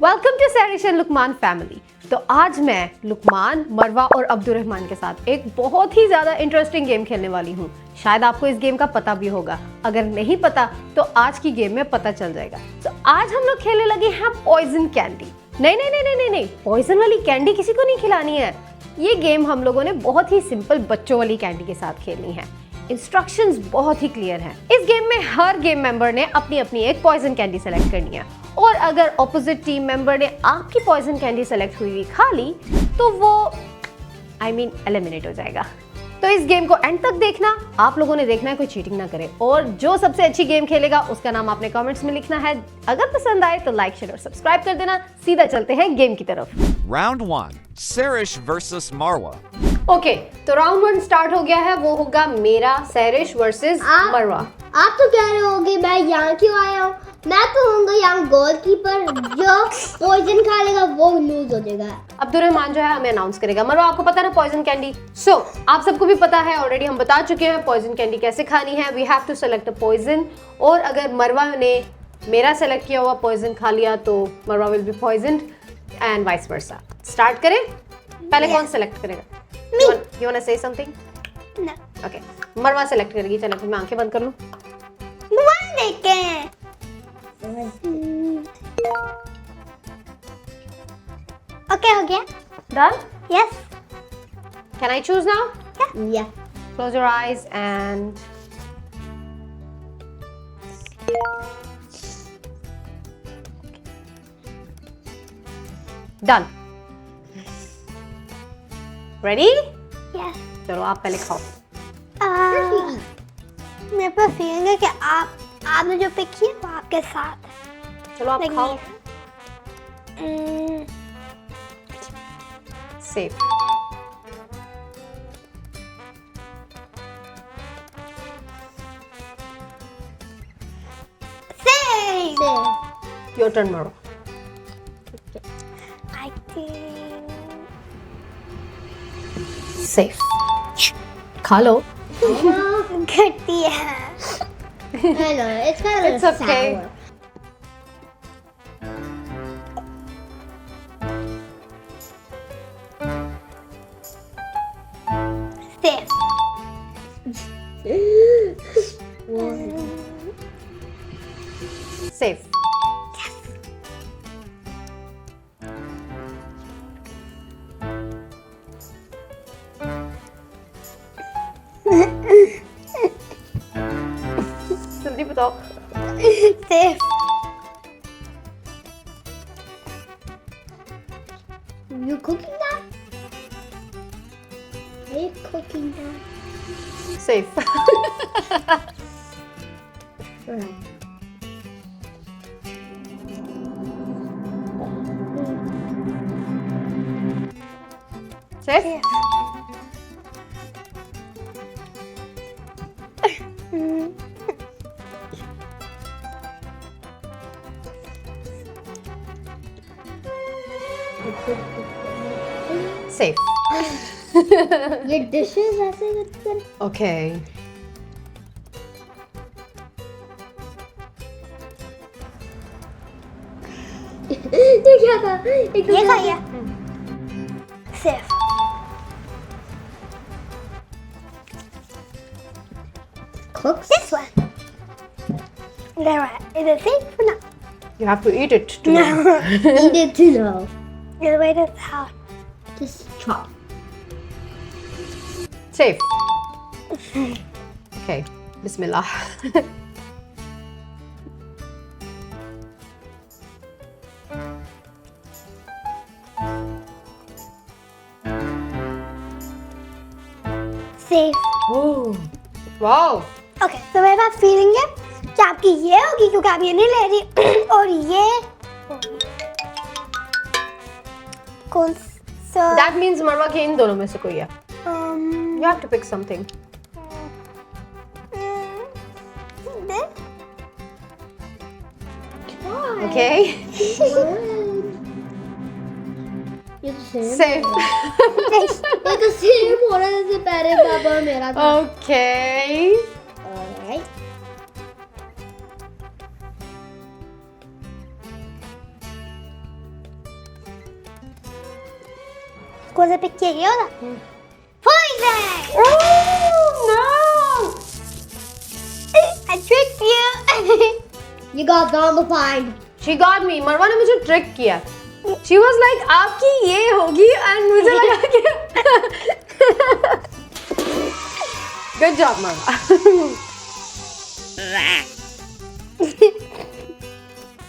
Welcome to Sairish and Luqman family. तो आज मैं लुकमान, मरवा और अब्दुर्रहमान के साथ एक बहुत ही ज़्यादा इंटरेस्टिंग गेम खेलने वाली हूँ। शायद आपको इस गेम का पता भी होगा, अगर नहीं पता तो आज की गेम में पता चल जाएगा। तो आज हम लोग खेलने लगे हैं पॉइजन कैंडी। नहीं, पॉइजन वाली कैंडी किसी को नहीं खिलानी है। ये गेम हम लोगों ने बहुत ही सिंपल बच्चों वाली कैंडी के साथ खेलनी है। इंस्ट्रक्शंस बहुत ही क्लियर हैं। इस गेम में हर गेम मेंबर ने अपनी अपनी एक पॉइजन कैंडी सेलेक्ट करनी है और अगर ऑपोजिट टीम मेंबर ने आपकी पॉइजन कैंडी सेलेक्ट हुई खा ली तो वो एलिमिनेट हो जाएगा। तो इस गेम को एंड तक देखना, आप लोगों ने देखना है, कोई चीटिंग ना करे और जो सबसे अच्छी गेम खेलेगा उसका नाम आपने कमेंट्स में लिखना है। अगर पसंद आए तो लाइक, शेयर और सब्सक्राइब कर देना। सीधा चलते हैं गेम की तरफ। Round 1. Sarish versus Marwa. Okay, तो राउंड 1 स्टार्ट हो गया है। वो होगा मेरा सैरिश वर्सेस मरवा। आप तो कह रहे होगे मैं यहाँ क्यों आया हूँ? मैं तो होऊंगा यहाँ गोलकीपर, जो पॉइजन खा लेगा वो लूज हो जाएगा। अब्दुर्रहमान जो है हमें अनाउंस करेगा। मरवा, आपको पता है ना पॉइजन कैंडी? सो आप सबको भी पता है, ऑलरेडी हम बता चुके हैं पॉइजन कैंडी कैसे खानी है। We have to select a poison और अगर मरवा ने मेरा सेलेक्ट किया हुआ पॉइजन खा लिया तो मरवा will be पॉइजन्ड and vice versa. Start करें? पहले कौन सेलेक्ट करेगा? You wanna say something? No. Okay. मरवा सेलेक्ट करेगी। चलो फिर मैं आंखें बंद कर लूं। मोबाइल देख के। ओके, हो गया। Done? Yes. Can I choose now? या। Close your eyes and done. Ready? Yes. चलो आप पहले खाओ। मेरे पास फीलिंग है कि आपने जो पिक किया वो आपके साथ है। चलो आप खाओ। Safe. Your turn, Maro. I think Safe. खा लो। घटी है। Hello, it's kind of It's okay. sour. Safe. Safe. जल्दी बताओ। Safe. You cooking that? Are you cooking that? Safe. Safe. Safe. ये dishes ऐसे करते हैं। Okay. ये क्या था? ये खाया। Safe. Cook this one. There, right. Is it safe or not? You have to eat it too. Eat it too now. The way to how? Just chop. Safe. Okay. Bismillah. Safe. Oh. Wow. Okay, तो मेरे पास feeling है कि आपकी ये होगी क्योंकि आप ये नहीं ले रही और ये कौन सा? That means मरवा के इन दोनों में से कोई है. You have to pick something. Okay. ये तो सेम Safe. ये तो सेम हो रहा है जैसे पहले पापा और मेरा था। Okay. Alright. कौन सा पिक किया ये वाला? Poison! Oh no! I tricked you. You got zombified. She got me. मरवा ने मुझे ट्रिक किया. She was like आपकी ये होगी and मुझे लगा कि Good job मरवा.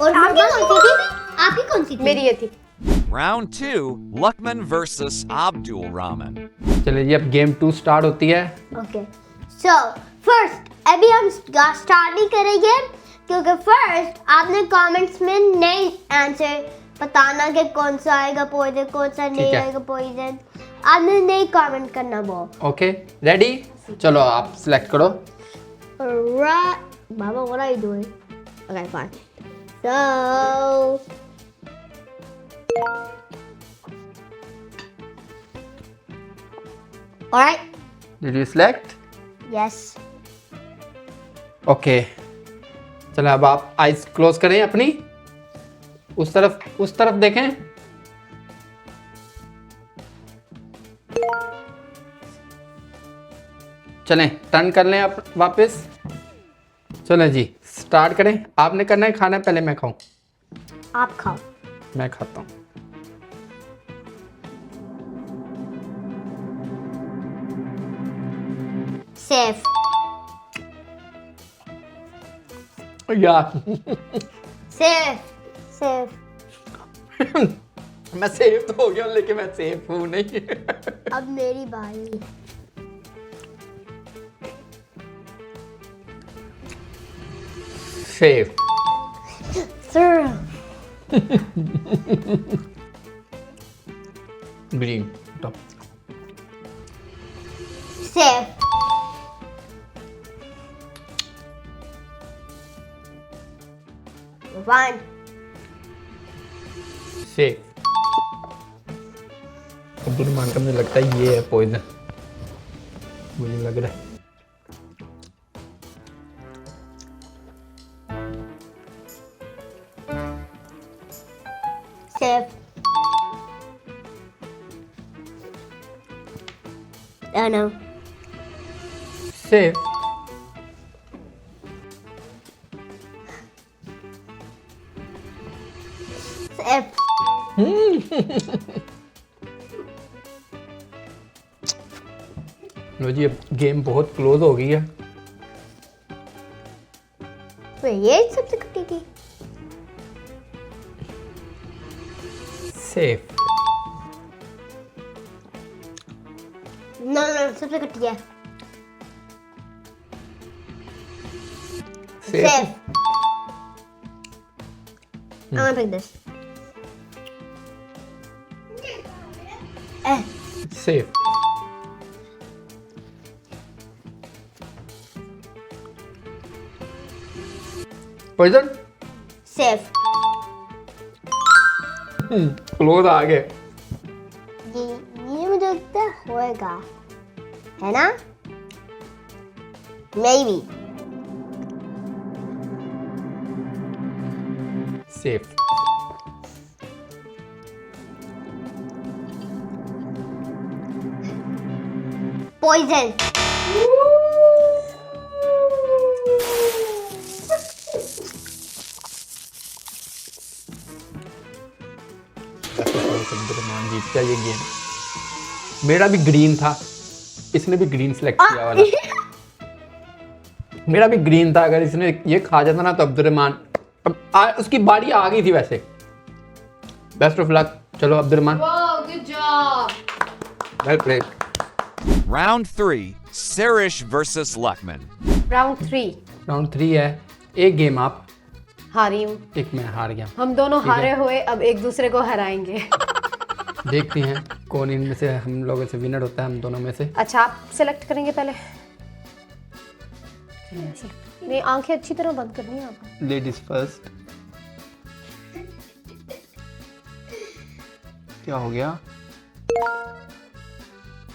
और आपकी कौन सी थी? आपकी कौन सी थी? मेरी ये थी. Round 2, Luckman versus Abdul Rahman. चलिए जी, अब गेम 2 स्टार्ट होती है. Okay. So first अभी हम स्टार्ट नहीं करेंगे क्योंकि फर्स्ट आपने कमेंट्स में नए आंसर बताना कि कौन सा आएगा पॉइजन, कौन सा नहीं है. आएगा पॉइजन. आपने नहीं कमेंट करना वो. Okay, ready? चलो आप सिलेक्ट करो. Alright. Baba, what are you doing? Okay, fine. So alright. Did you select? Yes. Okay, चलो अब आप आइज क्लोज करें अपनी. उस तरफ देखें. चलें, टर्न कर लें आप वापस. चलें जी, स्टार्ट करें. आपने करना है खाना, पहले मैं खाऊं? आप खाओ. मैं खाता हूं. Safe. यार Safe. Safe. मैं सेफ तो हो गया लेकिन मैं सेफ हूं नहीं. अब मेरी बारी. Safe. Sir. Green. Safe. One. Safe. Abdul Rahman का मुझे लगता है ये है पॉइजन. मुझे लग रहा है. Safe. Oh no. Safe. Safe. लो जी, अब गेम बहुत क्लोज हो गई है. ये सबसे कटी थी. सेफ. No, सबसे कटी है. Safe. Safe. I'm gonna pick this. Safe. Poison. Safe. Close आ गए. ये मुझे लगता है होएगा, है ना? Maybe. Safe. Poison. Abdul Rahman जीत गया ये गेम. मेरा भी ग्रीन था, इसने भी ग्रीन सेलेक्ट किया वाला. मेरा भी ग्रीन था. अगर इसने ये खा जाता ना तो अब्दुल रहमान, उसकी बारी आ गई थी वैसे. Best of luck. चलो Abdul Rahman. Wow, good job. Well played. Round 3, Sarish versus Luckman. Round 3. Round 3 है. एक गेम आप, हारी हूँ. एक मैं हार गया. हम दोनों ठीक है. हारे हुए अब एक दूसरे को हराएंगे. देखते हैं कौन इनमें से हम लोगों से विनर होता है, हम दोनों में से. अच्छा, आप सेलेक्ट करेंगे पहले. नहीं, आंखें अच्छी तरह बंद करनी है आपको. Ladies first. क्या हो गया?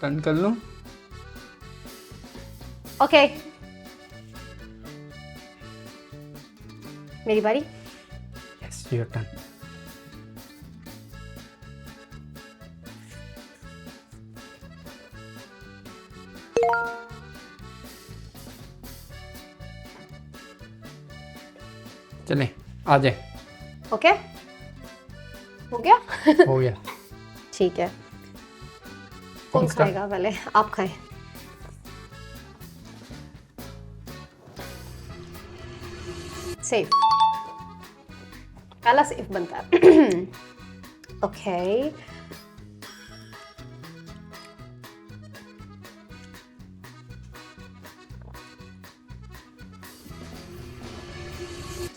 टर्न कर लूं? ओके, मेरी बारी. Yes, your turn. चलें आ जाए। ओके हो गया? हो गया। ठीक है, कौन कौन सा? खाएगा पहले? आप खाएं। सेफ, पहला सेफ बनता है। Okay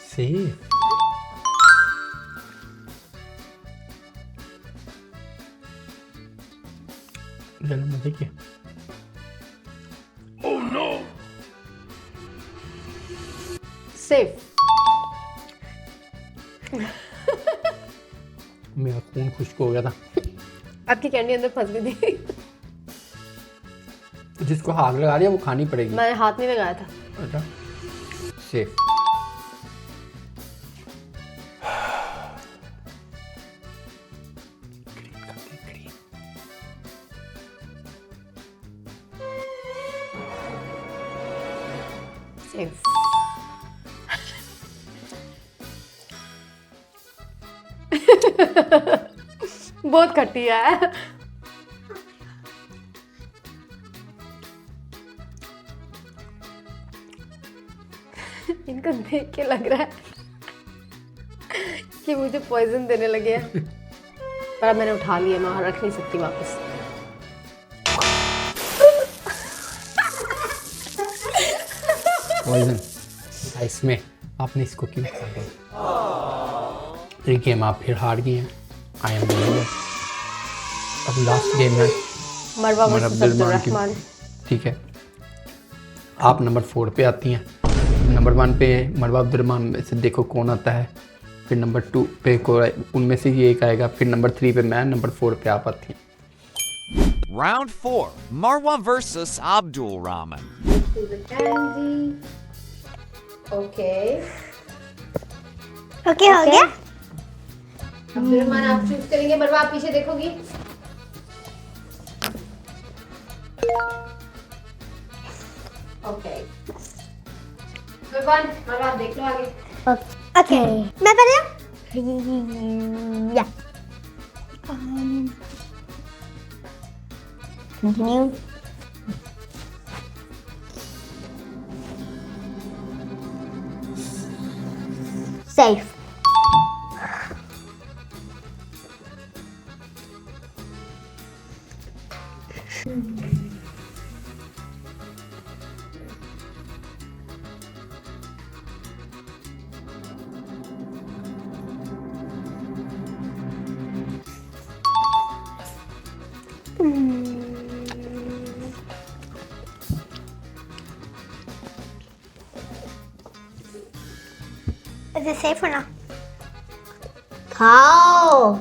safe. चलो मजे किया। सेफ। मेरा खून खुश्क हो गया था। आपकी कैंडी अंदर फंस गई थी। जिसको हाथ लगा दिया वो खानी पड़ेगी। मैंने हाथ नहीं लगाया था। अच्छा सेफ। सेफ। बहुत खट्टी है। इनको देख के लग रहा है कि मुझे पॉइजन देने लगे हैं, पर अब मैंने उठा लिया, मैं रख नहीं सकती वापस। पॉइजन इसमें आपने इसको क्यों खा लिया? ये गेम आप फिर हार गए हैं। आई एम अब लास्ट गेम है मरवा मरवा वर्सेस अब्दुल रहमान। ठीक है, आप नंबर 4 पे आती हैं। नंबर 1 पे मरवा अब्दुलरहमान में से देखो कौन आता है, फिर नंबर 2 पे को उनमें से ही एक आएगा, फिर नंबर 3 पे मैं, नंबर 4 पे आप आती हैं। Round 4. Marwa versus Abdul Rahman. Okay okay हो गया। अब्दुलरहमान आप चूज करेंगे, मरवा आप पीछे देखोगी। ओके मरवा आप देख लो आगे। ओके मैं पहले या continue. Safe. Is it safe or not? खाओ।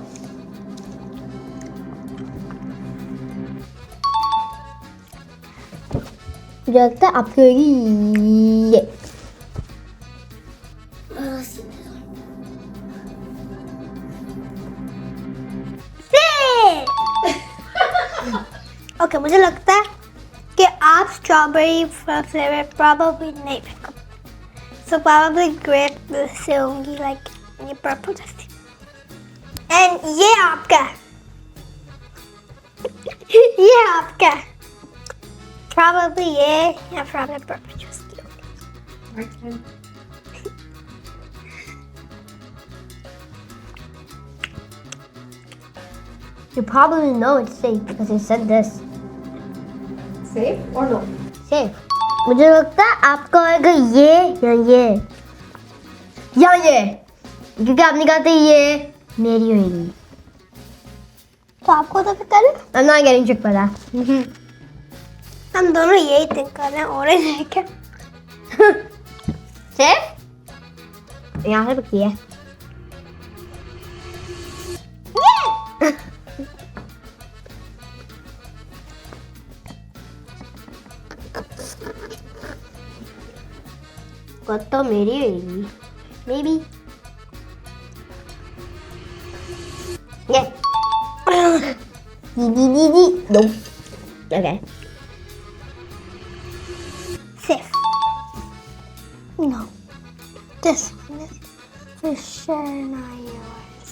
मुझे लगता है आपकी होगी ये। ओके मुझे लगता है कि आप स्ट्रॉबेरी फ्लेवर प्रॉब्ली नहीं फेंको, सो प्रॉब्ली ग्रेप से होंगी, लाइक ये पर्पल जैसी। एंड ये आपका ये आपका प्रॉब्ली ये या प्रॉब्ली पर्पल चूज किया। You probably know it's safe because he said this. Safe और नो? Safe. मुझे लगता है आपका होगा ये या ये, क्योंकि आपने कहा था ये मेरी होगी, तो आपको तो फिर करें। I'm not getting tricked by that. हम दोनों यही थिंक कर रहे हैं, ऑरेंज है क्या? सेफ यहाँ से पकी है। तो मेरी होगी maybe. Yeah. Nope. Okay. This one is for sure not yours.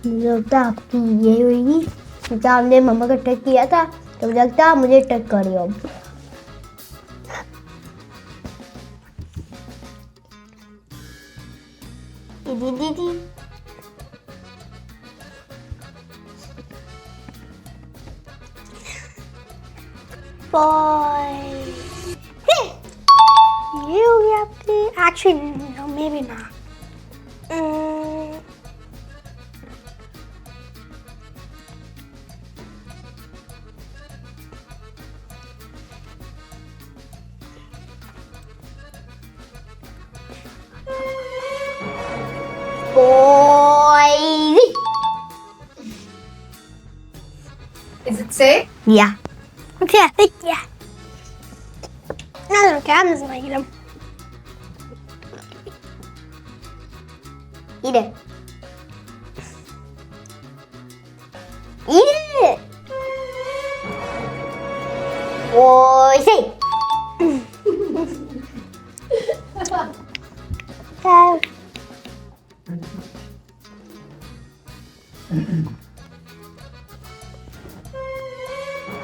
मुझे लगता है आपकी ये होगी क्योंकि आपने मम्मा को टच किया था तो मुझे लगता है मुझे टच करिए अब दीदी boy ये हो गया आपकी actually no maybe not boy Is it safe? yeah okay I think yeah I don't care I'm just gonna eat them eat it eat it boy say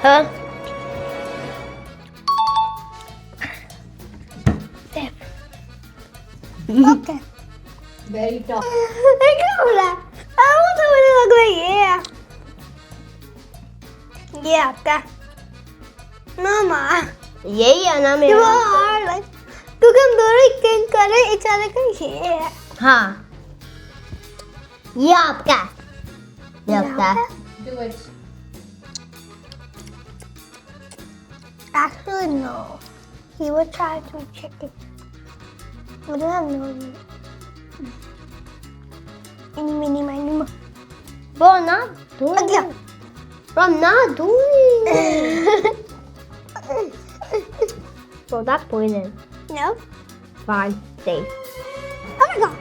huh? There. Okay. Very tough. I want to look like yeah. Okay. Mama. यही है ना मेरा hard क्योंकि हम दोनों एक कर रहे एक साथ का ये है हाँ ये आपका ये आपका Do it. Actually, no. He would try to check it. I don't have no idea. Any, mini, miny, mo. Bro, I'm not doing it. Bro, I'm not doing it. Bro, that's poison. No. Fine. Safe. Oh my god.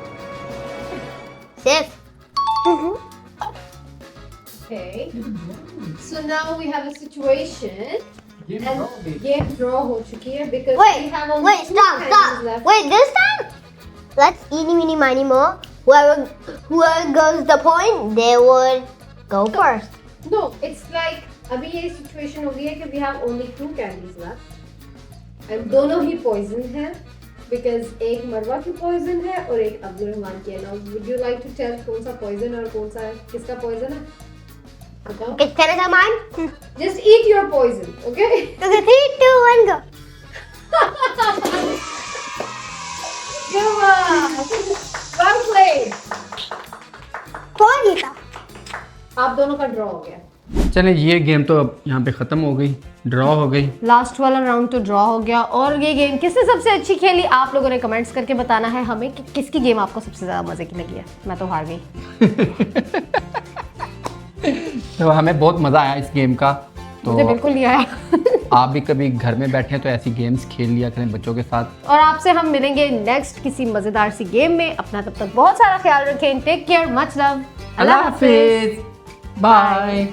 Safe. Okay. So now we have a situation. And game draw ho chuki hai because we have only Wait, two stop. candies left. Wait, this time, let's eeny, meeny, miny, mo. Whoever goes the point, they would go first. No, it's like अभी ये situation हो गई है कि we have only two candies left. And दोनों ही poison है because एक मरवा की poison है और एक अब्दुल रहमान की है. Now, would you like to tell कौन सा poison और कौन सा किसका poison है? बताओ. Okay, can I have mine? Just eat your poison, okay? Okay, 3, 2, 1, go. Come on. Well played. कौन जीता? आप दोनों का draw हो गया. चलें ये गेम तो अब यहाँ पे ख़त्म हो गई, ड्रॉ हो गई। लास्ट वाला राउंड तो ड्रॉ हो गया और ये गेम किसने सबसे अच्छी खेली आप लोगों ने कमेंट्स करके बताना है हमें कि किसकी गेम आपको सबसे ज़्यादा मज़े की लगी है। मैं तो हार गई। तो हमें बहुत मज़ा आया इस गेम का। तो मुझे बिल्कुल नहीं आया। आप भी कभी घर में बैठे हैं तो ऐसी गेम्स खेल लिया करें बच्चों के साथ। और आपसे हम मिलेंगे नेक्स्ट किसी मज़ेदार सी गेम में। अपना तब तक बहुत सारा ख्याल रखें। टेक केयर, मच लव, अल्लाह हाफिज़, बाय।